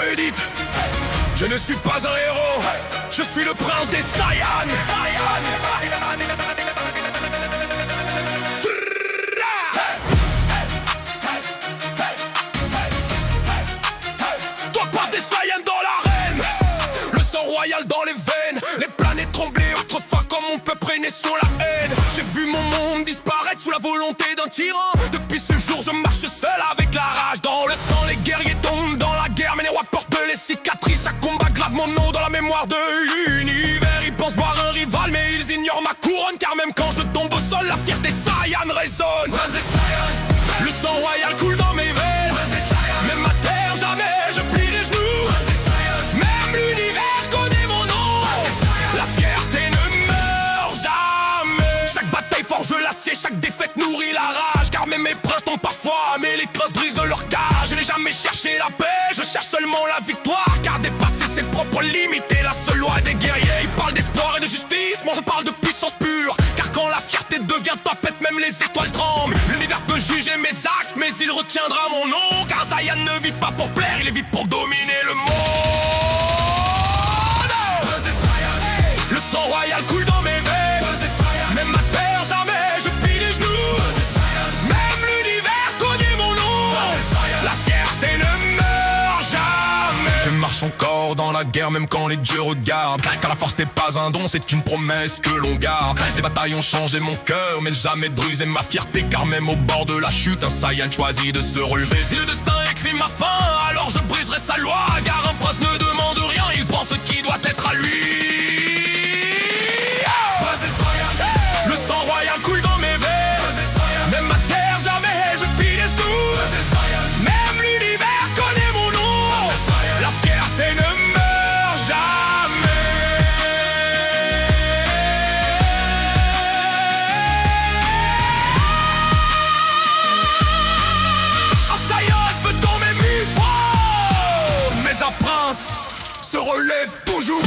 érudite. Je ne suis pas un héros, je suis le prince des Saiyans. Toi pas des Saiyans dans l'arène, le sang royal dans les veines. Les planètes tremblaient autrefois comme on peut prêner sur la haine. J'ai vu mon monde disparaître sous la volonté d'un tyran. Depuis ce jour je marche seul avec la rage dans le sang. Les guerriers tombent dans la guerre mais les rois portent les cicatrices. Ça combat grave mon nom dans la mémoire de l'univers. Ils pensent voir un rival mais ils ignorent ma couronne. Car même quand je tombe au sol la fierté Saiyan résonne. Le sang royal coule dans mes veines. Même ma terre jamais je plie les genoux. Même l'univers connaît mon nom. La fierté ne meurt jamais. Chaque bataille forge l'acier, chaque défaite nourrit la rage. Car même mes princes tombent parfois, mais les crosses brisent leur cage. Je n'ai jamais cherché la paix, je cherche seulement la victoire. Car dépasser ses propres limites est la seule loi des guerriers. Ils parlent d'espoir et de justice, moi je parle de puissance pure. Car quand la fierté devient tempête, même les étoiles tremblent. L'univers peut juger mes actes, mais il retiendra mon nom. Car Saiyan ne vit pas pour plaire, il vit pour dominer le monde. Le sang royal coule dans mes veines. Même ma terre jamais je plie les genoux. Même l'univers connaît mon nom. La fierté ne meurt jamais. Je marche encore dans la guerre même quand les dieux regardent. Car la force n'est pas un don, c'est une promesse que l'on garde. Les batailles ont changé mon cœur mais jamais drusé ma fierté. Car même au bord de la chute un Saiyan choisit de se relever. Si le destin écrit ma fin, alors je briserai sa loi. Car un prince ne demande rien, il prend ce qui doit être à lui. Le sang royal coule dans mes veines. Même ma terre jamais je plie les genoux. Même l'univers connaît mon nom. La fierté ne meurt jamais. Un Saiyan peut tomber 1000 fois, mais un prince se relève toujours.